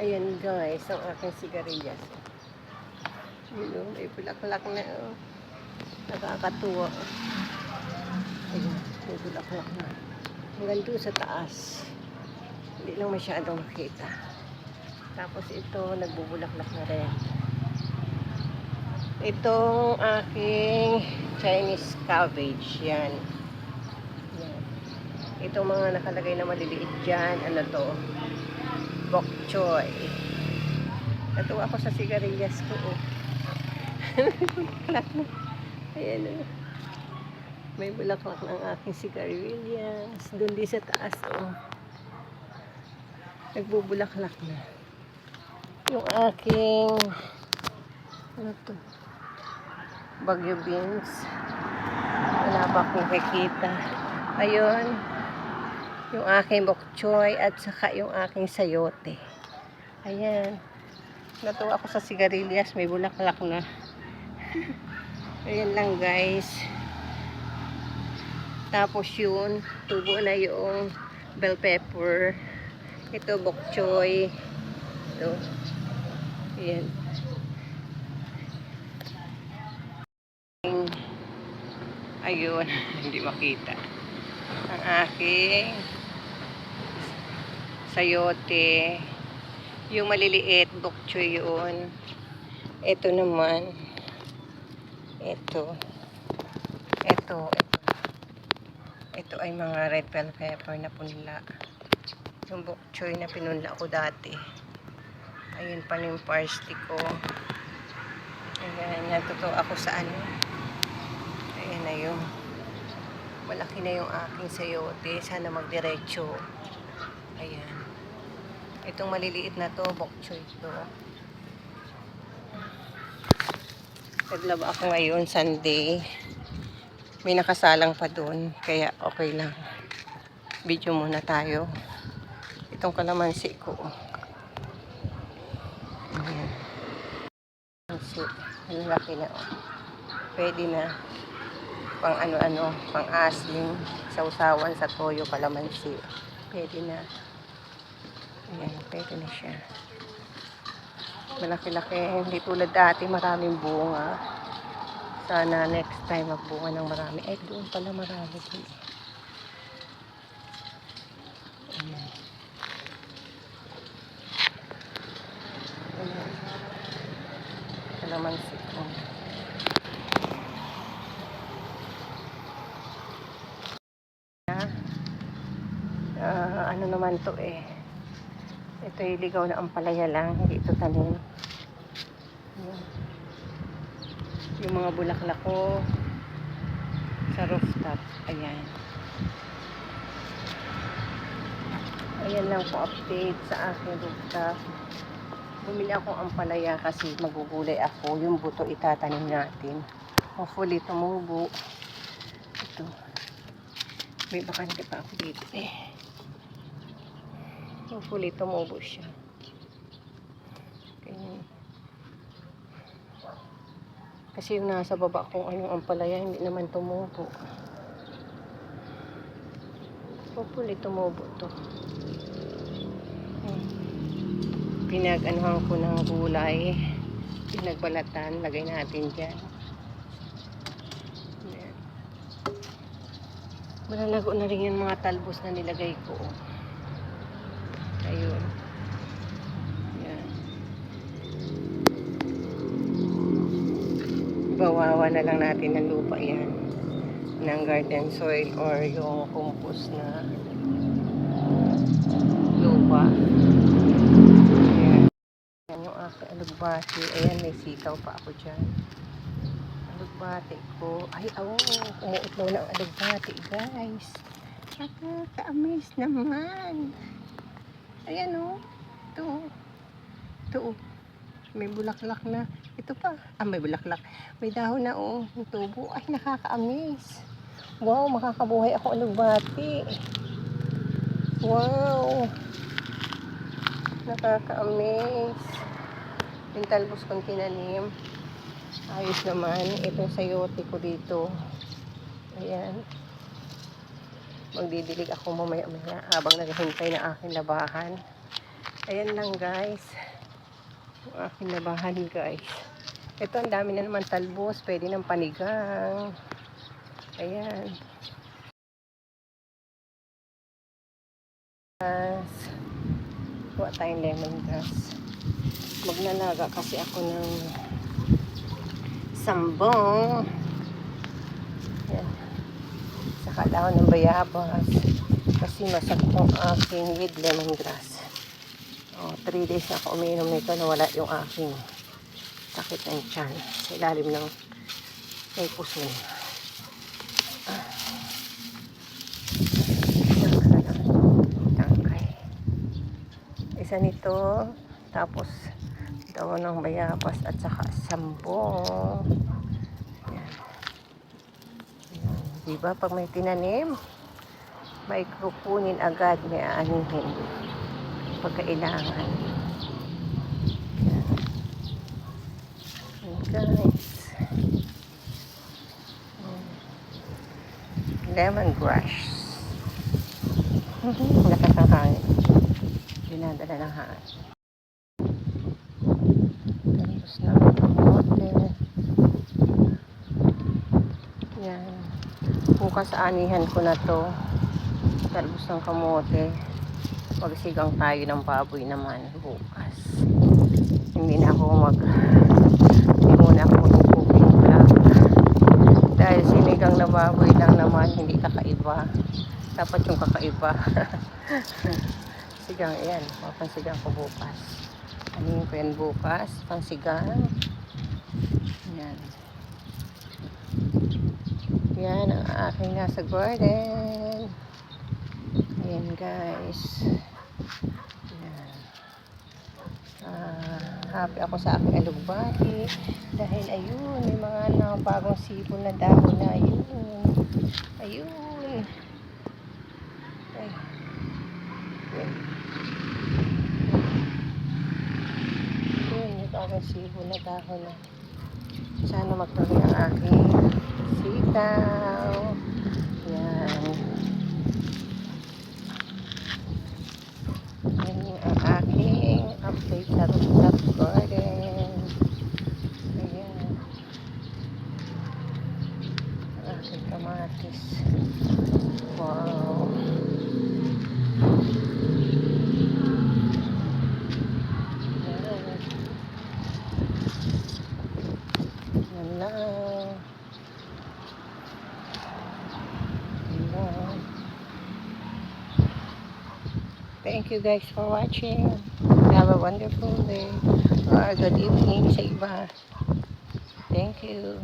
Ayan guys, ang aking sigarilyas. Yun, may bulaklak na. Oh. Nakakatuwa. Ayan, may bulaklak na. Hanggang doon sa taas. Hindi lang masyadong makita. Tapos ito, nagbubulaklak na rin. Itong aking Chinese cabbage. Yan. Yan. Itong mga nakalagay na maliliit dyan. Ano to? Bok choy. Natuwa ako sa sigarilyas ko. Oh. Ayan o. May bulaklak ng aking sigarilyas. Doon din sa taas o. Nagbubulaklak na. Yung aking ano to? Bagyo beans. Wala pa akong nakikita. Ayun. Yung aking bok choy at saka yung aking sayote. Ayan. Natuwa ako sa sigarilyas. May bulaklak na. Ayan lang guys. Tapos yun, tubo na yung bell pepper. Ito bok choy. Ito. Ayan. Ayun, hindi makita. Ang aking sayote. Yung maliliit, bok choy yun. Ito naman. Ito. Ito ay mga red bell pepper na punla. Yung bok choy na pinunla ko dati. Ayun pa yung parsley ko. Ayan, natuto ako sa ano. Ayan na yung malaki na yung aking sayote. Sana magdiretso. Ayan. Itong maliliit na to, bok choy to. Naglaba ako ngayon, Sunday. May nakasalang pa doon, kaya okay lang. Video muna tayo. Itong kalamansi ko. Ayan. Kalamansi. Ang laki na. Pwede na. Pang ano-ano, pang asling. Sausawan sa toyo, kalamansi. Pwede na. Ayan, pwede na siya. Malaki-laki. Hindi tulad dati, maraming bunga. Sana next time magbunga ng marami. Ay, doon pala marami din. Ayan. Ayan. Kalamansi ko. Ano naman to eh. Ito yung ligaw na ampalaya lang. Hindi ito tanim. Ayan. Yung mga bulaklak ko sa rooftop. Ayan. Ayan lang po update sa aking rooftop. Bumili akong ampalaya kasi magugulay ako. Yung buto itatanim natin. Hopefully tumubo. Ito. May bakante pa ako dito eh. Hopefully tumubo siya. Ganyan. Kasi yung nasa baba kong anong ampalaya, hindi naman tumubo. Hopefully tumubo to. Pinag-anuhan ko ng gulay. Pinagbalatan. Lagay natin dyan. Ayan. Malalago na rin yung mga talbos na nilagay ko. Ayun. Ayan. Bawawa na lang natin ng lupa yan. Ng garden soil or yung compost na lupa. Ayan. Ayan yung aking alugbati. Ayan, may sitaw pa ako dyan. Alugbati ko. Ay, umuutlaw na ang alugbati, guys. Nakaka-amaze naman. Ayan o. Ito o. May bulaklak na. Ito pa. May bulaklak. May dahon na o. Yung tubo. Ay, nakaka-amaze. Wow, makakabuhay ako alugbati. Wow. Nakaka-amaze. Yung talbos kong tinanim. Ayos naman. Itong sayote ko dito. Ayan. Magdidilig ako mamaya-maya habang naghihintay na aking labahan. Ayan lang guys. Yung aking nabahan guys. Ito ang dami na naman talbos. Pwede ng panigang. Ayan. Kuha tayong lemongrass. Magnanaga kasi ako ng sambong. Ayan. Saka daw ng bayabas. Kasi masakit ang aking with lemongrass. 3 days na ako umiinom nito na wala yung aking sakit ng tiyan sa ilalim ng may puso. Tangkay. Isa nito, tapos daw ng bayabas at saka sambong. Yan. Yan. Diba pag may tinanim, may kukunin agad, may aanihin pagkailangan. Guys, lemongrass. Nakakahangin. Dinadala ng hangin. Tapos na kamote. Yan. Bukas anihan ko na to. Talbos ng kamote. Magsigang tayo ng baboy naman bukas. Hindi muna ako mag-cooking vlog. Dahil sinigang na baboy lang naman, hindi kakaiba. Dapat yung kakaiba. Sigang, ayan. Mapansigang ko bukas. Anin ko yan bukas. Pansigang. Yan. Yan ang aking nasa garden. Ayan guys. Yan. Happy ako sa aking alugbati. Dahil ayun, may mga bagong sipon na dahon na ayun. Ayun. Ay. Ayun. Ayun, may bagong sipon na dahon na. Sana magtuloy ang aking sitaw. Yan. Yan ang aking update sa rooftop garden. Ayan. Ang aking kamatis. Wow. Yan lang. Thank you guys for watching. Have a wonderful day or good evening sa iba. Thank you.